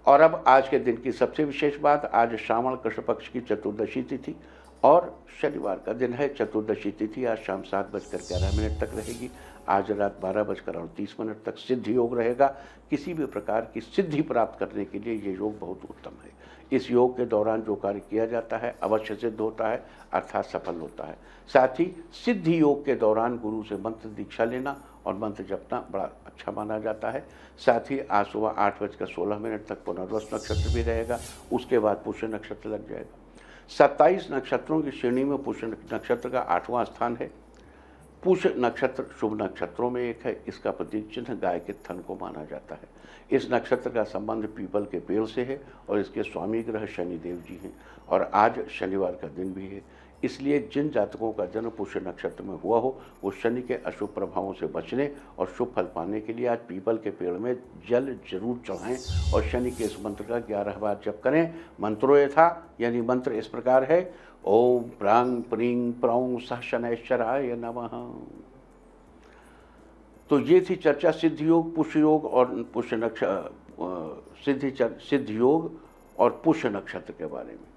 और अब आज के दिन की सबसे विशेष बात, आज श्रावण कृष्ण पक्ष की चतुर्दशी तिथि और शनिवार का दिन है। चतुर्दशी तिथि आज शाम 7:11 तक रहेगी। आज रात 12:38 तक सिद्ध योग रहेगा। किसी भी प्रकार की सिद्धि प्राप्त करने के लिए ये योग बहुत उत्तम है। इस योग के दौरान जो कार्य किया जाता है अवश्य सिद्ध होता है, अर्थात सफल होता है। साथ ही सिद्धि योग के दौरान गुरु से मंत्र दीक्षा लेना और मंत्र जपना बड़ा अच्छा माना जाता है। साथ ही आज सुबह 8:16 तक पुनर्वसु नक्षत्र भी रहेगा। उसके बाद पुष्य नक्षत्र लग जाएगा। 27 नक्षत्रों की श्रेणी में पुष्य नक्षत्र का 8वां स्थान है। पुष्य नक्षत्र शुभ नक्षत्रों में एक है। इसका प्रतीक चिन्ह गाय के थन को माना जाता है। इस नक्षत्र का संबंध पीपल के पेड़ से है और इसके स्वामी ग्रह शनिदेव जी हैं और आज शनिवार का दिन भी है। इसलिए जिन जातकों का जन्म पुष्य नक्षत्र में हुआ हो वो शनि के अशुभ प्रभावों से बचने और शुभ फल पाने के लिए आज पीपल के पेड़ में जल जरूर चढ़ाएं और शनि के इस मंत्र का 11 बार जप करें। मंत्रो यथा, यानी मंत्र इस प्रकार है, ओम प्रांग प्रीं प्रौं सह शनैश्चराय नमः। तो ये थी चर्चा सिद्ध योग, पुष्य योग और पुष्य नक्षत्र, सिद्ध योग और पुष्य नक्षत्र के बारे में।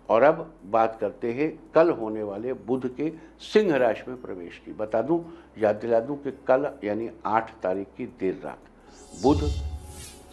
और अब बात करते हैं कल होने वाले बुध के सिंह राशि में प्रवेश की। बता दूं, याद दिला दूं कि कल यानी 8 तारीख की देर रात बुध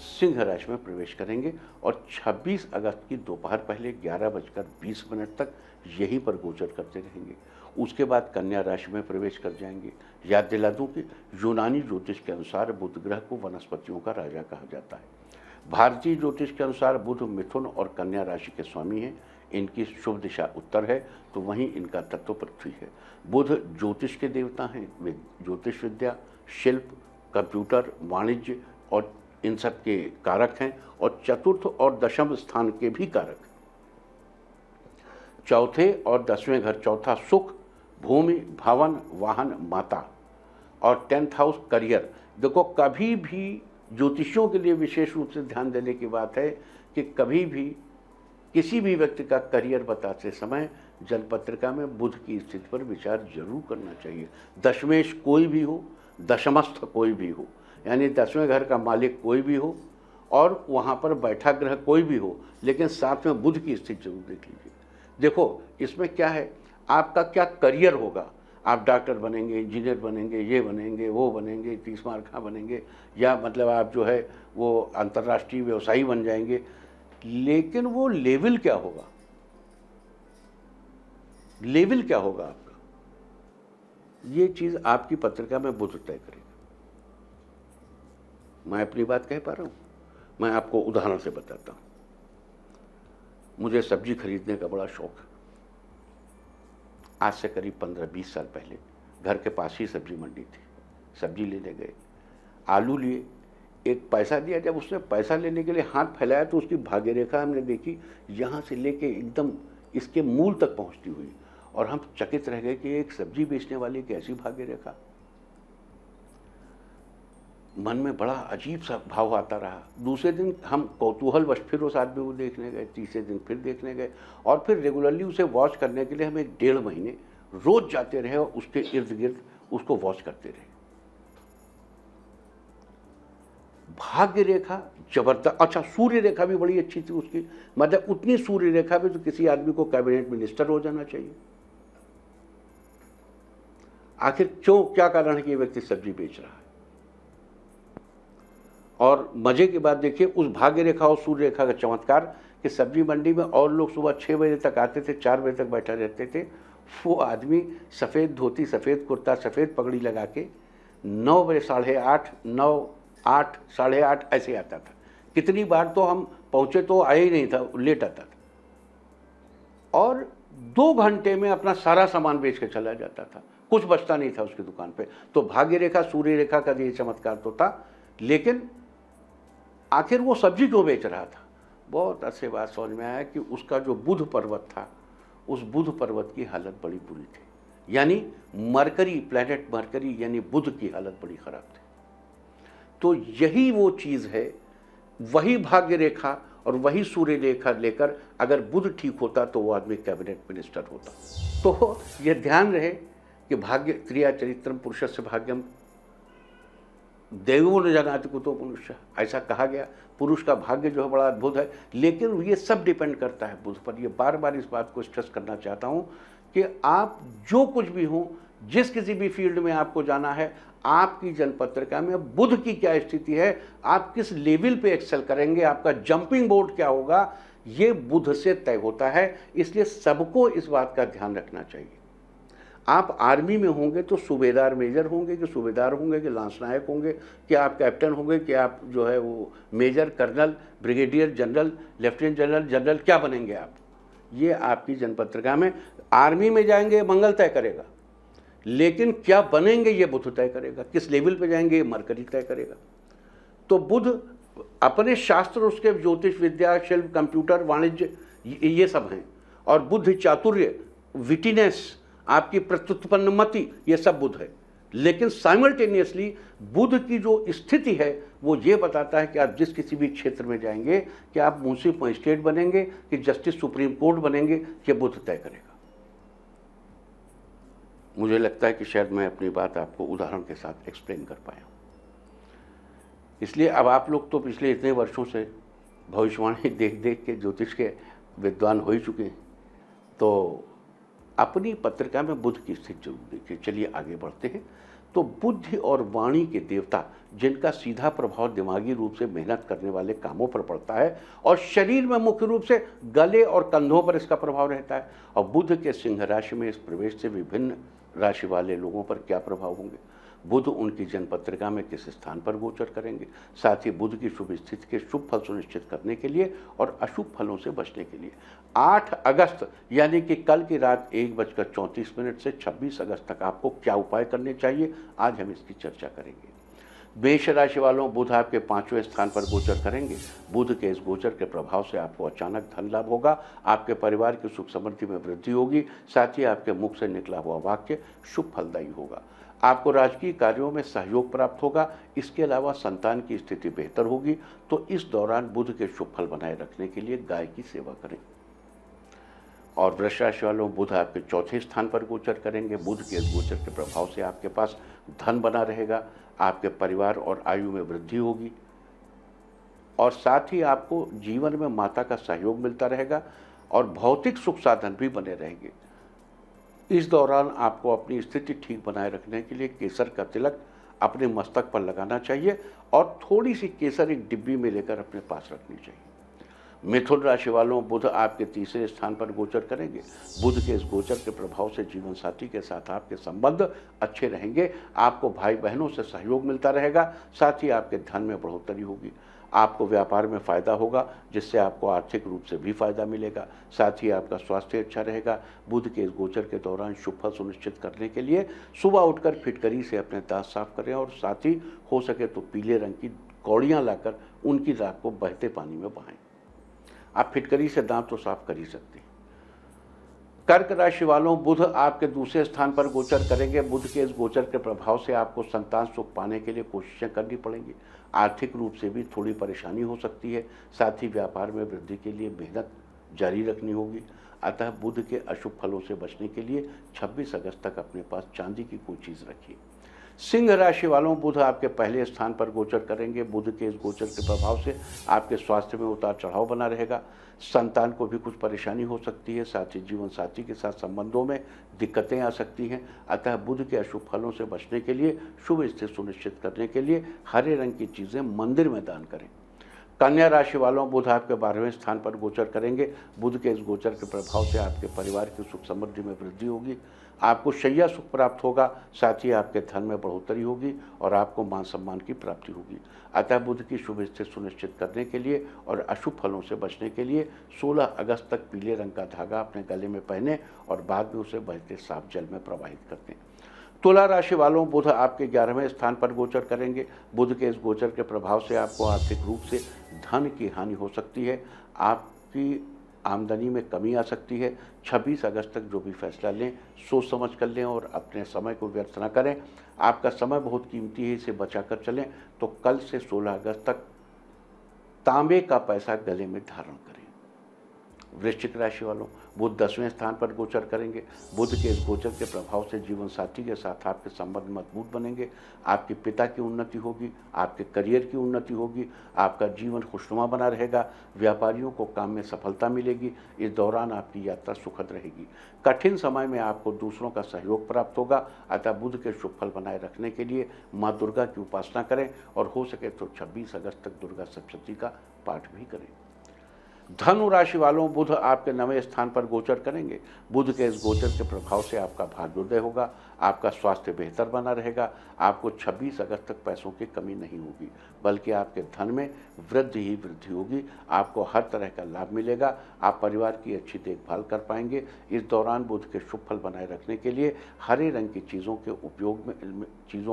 सिंह राशि में प्रवेश करेंगे और 26 अगस्त की दोपहर पहले 11:20 तक यहीं पर गोचर करते रहेंगे। उसके बाद कन्या राशि में प्रवेश कर जाएंगे। याद दिला दूं कि यूनानी ज्योतिष के अनुसार बुध ग्रह को वनस्पतियों का राजा कहा जाता है। भारतीय ज्योतिष के अनुसार बुध मिथुन और कन्या राशि के स्वामी हैं। इनकी शुभ दिशा उत्तर है तो वहीं इनका तत्व पृथ्वी है। बुध ज्योतिष के देवता हैं। वे ज्योतिष विद्या, शिल्प, कंप्यूटर, वाणिज्य और इन सब के कारक हैं और चतुर्थ और दशम स्थान के भी कारक। चौथे और 10वें घर, चौथा सुख, भूमि, भवन, वाहन, माता और 10th हाउस करियर। देखो, कभी भी ज्योतिषियों के लिए विशेष रूप से ध्यान देने की बात है कि कभी भी किसी भी व्यक्ति का करियर बताते समय जन्मपत्रिका में बुध की स्थिति पर विचार जरूर करना चाहिए। दशमेश कोई भी हो, दशमस्थ कोई भी हो, यानी 10वें घर का मालिक कोई भी हो और वहाँ पर बैठा ग्रह कोई भी हो, लेकिन साथ में बुध की स्थिति जरूर देख लीजिए। देखो, इसमें क्या है, आपका क्या करियर होगा। आप डॉक्टर बनेंगे, इंजीनियर बनेंगे, ये बनेंगे, वो बनेंगे, 30 मार्का बनेंगे, या मतलब आप जो है वो अंतर्राष्ट्रीय व्यवसायी बन जाएंगे, लेकिन वो लेवल क्या होगा, लेवल क्या होगा आपका, ये चीज आपकी पत्रिका में बुध तय करेगा। मैं अपनी बात कह पा रहा हूं? मैं आपको उदाहरण से बताता हूं। मुझे सब्जी खरीदने का बड़ा शौक है। आज से करीब 15-20 साल पहले घर के पास ही सब्जी मंडी थी। सब्जी लेने गए, आलू लिए, एक पैसा दिया। जब उसने पैसा लेने के लिए हाथ फैलाया तो उसकी भाग्य रेखा हमने देखी, यहाँ से लेके एकदम इसके मूल तक पहुँचती हुई, और हम चकित रह गए कि एक सब्जी बेचने वाली की ऐसी भाग्य रेखा। मन में बड़ा अजीब सा भाव आता रहा। दूसरे दिन हम कौतूहलवश फिर उस आदमी को देखने गए, तीसरे दिन फिर देखने गए, और फिर रेगुलरली उसे वॉच करने के लिए हम 1-1.5 महीने रोज जाते रहे और उसके इर्द गिर्द उसको वॉच करते रहे। भाग्य रेखा जबरदस्त। अच्छा, सूर्य रेखा भी बड़ी अच्छी थी उसकी, मतलब उतनी सूर्य रेखा भी तो किसी आदमी को कैबिनेट मिनिस्टर हो जाना चाहिए। आखिर क्यों, क्या कारण है कि ये व्यक्ति सब्जी बेच रहा है? और मजे की बात देखिए, उस भाग्य रेखा और सूर्य रेखा का चमत्कार कि सब्जी मंडी में और लोग सुबह 6 बजे तक आते थे, 4 बजे तक बैठा रहते थे। वो आदमी सफ़ेद धोती, सफ़ेद कुर्ता, सफ़ेद पगड़ी लगा के 9 बजे, 8:30, 9, 8, 8:30 ऐसे आता था। कितनी बार तो हम पहुँचे तो आया ही नहीं था, लेट आता था। और 2 घंटे में अपना सारा सामान बेच के चला जाता था, कुछ बचता नहीं था उसकी दुकान पे। तो भाग्य रेखा, सूर्य रेखा का ये चमत्कार तो था, लेकिन आखिर वो सब्जी क्यों बेच रहा था? बहुत अच्छे बात समझ में आया कि उसका जो बुध पर्वत था, उस बुध पर्वत की हालत बड़ी बुरी थी। यानी मरकरी, प्लैनेट मरकरी यानी बुध की हालत बड़ी खराब थी। तो यही वो चीज़ है, वही भाग्य रेखा और वही सूर्य रेखा लेकर अगर बुध ठीक होता तो वो आदमी कैबिनेट मिनिस्टर होता। तो ये ध्यान रहे कि भाग्य क्रिया चरित्रम पुरुषस्य भाग्यम देवो न जानाति कुतो मनुष्य, ऐसा कहा गया। पुरुष का भाग्य जो है बड़ा अद्भुत है, लेकिन ये सब डिपेंड करता है बुध पर। ये बार बार इस बात को स्ट्रेस करना चाहता हूँ कि आप जो कुछ भी हो, जिस किसी भी फील्ड में आपको जाना है, आपकी जन्मपत्रिका में बुध की क्या स्थिति है, आप किस लेवल पे एक्सेल करेंगे, आपका जंपिंग बोर्ड क्या होगा, ये बुध से तय होता है। इसलिए सबको इस बात का ध्यान रखना चाहिए। आप आर्मी में होंगे तो सूबेदार मेजर होंगे कि सूबेदार होंगे कि लांस नायक होंगे कि आप कैप्टन होंगे कि आप जो है वो major, colonel, brigadier general, lieutenant general, general क्या बनेंगे आप, ये आपकी जन्मपत्रिका में। आर्मी में जाएंगे मंगल तय करेगा, लेकिन क्या बनेंगे ये बुध तय करेगा। किस लेवल पे जाएंगे ये मरकरी तय करेगा। तो बुध अपने शास्त्र, उसके ज्योतिष विद्या, शिल्प, कंप्यूटर, वाणिज्य, ये सब हैं। और बुद्ध चातुर्य, विटिनेस, आपकी प्रत्युत्पन्नमति, ये सब बुध है। लेकिन साइमल्टेनियसली बुध की जो स्थिति है वो ये बताता है कि आप जिस किसी भी क्षेत्र में जाएंगे, कि आप मुंसिफ मजिस्ट्रेट बनेंगे कि जस्टिस सुप्रीम कोर्ट बनेंगे, ये बुध तय करेगा। मुझे लगता है कि शायद मैं अपनी बात आपको उदाहरण के साथ एक्सप्लेन कर पाया। इसलिए अब आप लोग तो पिछले इतने वर्षों से भविष्यवाणी देख देख के ज्योतिष के विद्वान हो ही चुके हैं, तो अपनी पत्रिका में बुध की स्थिति जरूर देखिए। चलिए आगे बढ़ते हैं। तो बुद्धि और वाणी के देवता, जिनका सीधा प्रभाव दिमागी रूप से मेहनत करने वाले कामों पर पड़ता है, और शरीर में मुख्य रूप से गले और कंधों पर इसका प्रभाव रहता है। और बुध के सिंह राशि में इस प्रवेश से विभिन्न राशि वाले लोगों पर क्या प्रभाव होंगे, बुध उनकी जन्मपत्रिका में किस स्थान पर गोचर करेंगे, साथ ही बुध की शुभ स्थिति के शुभ फल सुनिश्चित करने के लिए और अशुभ फलों से बचने के लिए 8 अगस्त यानी कि कल की रात 1:34 से 26 अगस्त तक आपको क्या उपाय करने चाहिए, आज हम इसकी चर्चा करेंगे। मेष राशि वालों, बुध आपके 5वें स्थान पर गोचर करेंगे। बुध के इस गोचर के प्रभाव से आपको अचानक धन लाभ होगा, आपके परिवार की सुख समृद्धि में वृद्धि होगी, साथ ही आपके मुख से निकला हुआ वाक्य शुभ फलदायी होगा। आपको राजकीय कार्यों में सहयोग प्राप्त होगा। इसके अलावा संतान की स्थिति बेहतर होगी। तो इस दौरान बुध के शुभ फल बनाए रखने के लिए गाय की सेवा करें। और वृष राशि वालों, बुध आपके 4थे स्थान पर गोचर करेंगे। बुध के इस गोचर के प्रभाव से आपके पास धन बना रहेगा, आपके परिवार और आयु में वृद्धि होगी, और साथ ही आपको जीवन में माता का सहयोग मिलता रहेगा और भौतिक सुख साधन भी बने रहेंगे। इस दौरान आपको अपनी स्थिति ठीक बनाए रखने के लिए केसर का तिलक अपने मस्तक पर लगाना चाहिए और थोड़ी सी केसर एक डिब्बी में लेकर अपने पास रखनी चाहिए। मिथुन राशि वालों, बुध आपके 3रे स्थान पर गोचर करेंगे। बुध के इस गोचर के प्रभाव से जीवन साथी के साथ आपके संबंध अच्छे रहेंगे, आपको भाई बहनों से सहयोग मिलता रहेगा, साथ ही आपके धन में बढ़ोतरी होगी। आपको व्यापार में फ़ायदा होगा, जिससे आपको आर्थिक रूप से भी फ़ायदा मिलेगा, साथ ही आपका स्वास्थ्य अच्छा रहेगा। बुध के इस गोचर के दौरान शुभ फल सुनिश्चित करने के लिए सुबह उठकर फिटकरी से अपने दांत साफ करें, और साथ ही हो सके तो पीले रंग की कौड़ियाँ लाकर उनकी राख को बहते पानी में बहाएं। आप फिटकरी से दांत तो साफ कर ही सकते हैं। कर्क राशि वालों, बुध आपके 2 स्थान पर गोचर करेंगे। बुध के इस गोचर के प्रभाव से आपको संतान सुख पाने के लिए कोशिशें करनी पड़ेंगी। आर्थिक रूप से भी थोड़ी परेशानी हो सकती है, साथ ही व्यापार में वृद्धि के लिए मेहनत जारी रखनी होगी। अतः बुध के अशुभ फलों से बचने के लिए 26 अगस्त तक अपने पास चांदी की कोई चीज़ रखिए। सिंह राशि वालों, बुध आपके 1 स्थान पर गोचर करेंगे। बुध के इस गोचर के प्रभाव से आपके स्वास्थ्य में उतार चढ़ाव बना रहेगा, संतान को भी कुछ परेशानी हो सकती है, साथ ही जीवन साथी के साथ संबंधों में दिक्कतें आ सकती हैं। अतः बुध के अशुभ फलों से बचने के लिए, शुभ स्थिति सुनिश्चित करने के लिए हरे रंग की चीज़ें मंदिर में दान करें। कन्या राशि वालों, बुध आपके 12वें स्थान पर गोचर करेंगे। बुध के इस गोचर के प्रभाव से आपके परिवार की सुख समृद्धि में वृद्धि होगी, आपको शैया सुख प्राप्त होगा, साथ ही आपके धन में बढ़ोतरी होगी और आपको मान सम्मान की प्राप्ति होगी। अतः बुध की शुभ स्थिति सुनिश्चित करने के लिए और अशुभ फलों से बचने के लिए 16 अगस्त तक पीले रंग का धागा अपने गले में पहने और बाद में उसे बहते साफ जल में प्रवाहित कर दें। तुला राशि वालों, बुध आपके 11वें स्थान पर गोचर करेंगे। बुध के इस गोचर के प्रभाव से आपको आर्थिक रूप से धन की हानि हो सकती है, आपकी आमदनी में कमी आ सकती है। 26 अगस्त तक जो भी फैसला लें सोच समझ कर लें और अपने समय को व्यर्थ न करें। आपका समय बहुत कीमती है, इसे बचा कर चलें। तो कल से 16 अगस्त तक तांबे का पैसा गले में धारण करें। वृश्चिक राशि वालों, बुध 10वें स्थान पर गोचर करेंगे। बुध के इस गोचर के प्रभाव से जीवन साथी के साथ आपके संबंध मजबूत बनेंगे। आपके पिता की उन्नति होगी, आपके करियर की उन्नति होगी, आपका जीवन खुशनुमा बना रहेगा। व्यापारियों को काम में सफलता मिलेगी। इस दौरान आपकी यात्रा सुखद रहेगी। कठिन समय में आपको दूसरों का सहयोग प्राप्त होगा। अतः बुध के शुभ फल बनाए रखने के लिए माँ दुर्गा की उपासना करें और हो सके तो 26 अगस्त तक दुर्गा सप्तशती का पाठ भी करें। धनु राशि वालों, बुध आपके 9वें स्थान पर गोचर करेंगे। बुध के इस गोचर के प्रभाव से आपका भाग्योदय होगा। आपका स्वास्थ्य बेहतर बना रहेगा। आपको 26 अगस्त तक पैसों की कमी नहीं होगी, बल्कि आपके धन में वृद्धि ही वृद्धि होगी। आपको हर तरह का लाभ मिलेगा। आप परिवार की अच्छी देखभाल कर पाएंगे। इस दौरान बुध के शुभ फल बनाए रखने के लिए हरे रंग की चीज़ों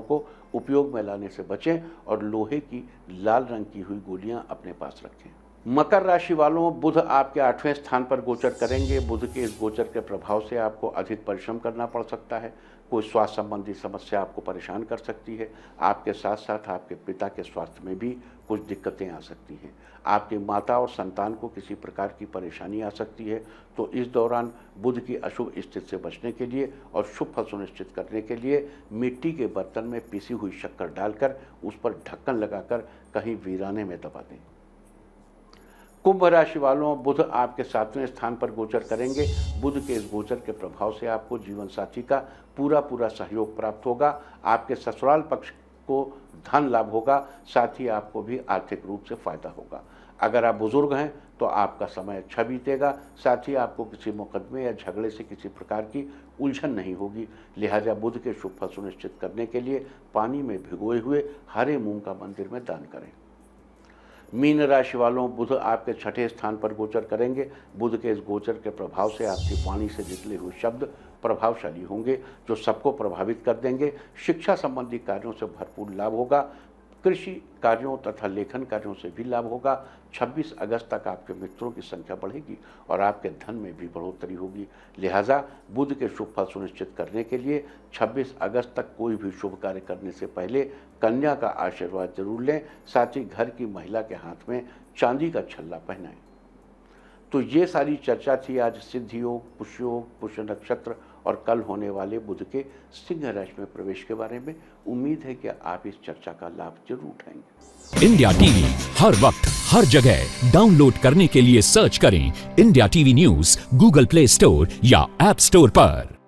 को उपयोग में लाने से बचें और लोहे की लाल रंग की हुई गोलियां अपने पास रखें। मकर राशि वालों, बुध आपके 8वें स्थान पर गोचर करेंगे। बुध के इस गोचर के प्रभाव से आपको अधिक परिश्रम करना पड़ सकता है। कोई स्वास्थ्य संबंधी समस्या आपको परेशान कर सकती है। आपके साथ साथ आपके पिता के स्वास्थ्य में भी कुछ दिक्कतें आ सकती हैं। आपकी माता और संतान को किसी प्रकार की परेशानी आ सकती है। तो इस दौरान बुध की अशुभ स्थिति से बचने के लिए और शुभ फल सुनिश्चित करने के लिए मिट्टी के बर्तन में पिसी हुई शक्कर डालकर उस पर ढक्कन लगाकर कहीं वीराने में दबा दें। कुंभ राशि वालों, बुध आपके 7वें स्थान पर गोचर करेंगे। बुध के इस गोचर के प्रभाव से आपको जीवन साथी का पूरा सहयोग प्राप्त होगा। आपके ससुराल पक्ष को धन लाभ होगा, साथ ही आपको भी आर्थिक रूप से फायदा होगा। अगर आप बुजुर्ग हैं तो आपका समय अच्छा बीतेगा। साथ ही आपको किसी मुकदमे या झगड़े से किसी प्रकार की उलझन नहीं होगी। लिहाजा बुध के शुभ फल सुनिश्चित करने के लिए पानी में भिगोए हुए हरे मूंग का मंदिर में दान करें। मीन राशि वालों, बुध आपके 6ठे स्थान पर गोचर करेंगे। बुध के इस गोचर के प्रभाव से आपकी वाणी से निकले हुए शब्द प्रभावशाली होंगे, जो सबको प्रभावित कर देंगे। शिक्षा संबंधी कार्यों से भरपूर लाभ होगा। कृषि कार्यों तथा लेखन कार्यों से भी लाभ होगा। 26 अगस्त तक आपके मित्रों की संख्या बढ़ेगी और आपके धन में भी बढ़ोतरी होगी। लिहाजा बुध के शुभ फल सुनिश्चित करने के लिए 26 अगस्त तक कोई भी शुभ कार्य करने से पहले कन्या का आशीर्वाद जरूर लें। साथ ही घर की महिला के हाथ में चांदी का छल्ला पहनाएं। तो ये सारी चर्चा थी आज सिद्ध योग, पुष्य नक्षत्र और कल होने वाले बुध के सिंह राशि में प्रवेश के बारे में। उम्मीद है कि आप इस चर्चा का लाभ जरूर उठाएंगे। इंडिया टीवी हर वक्त हर जगह डाउनलोड करने के लिए सर्च करें India TV news Google play store या ऐप स्टोर पर।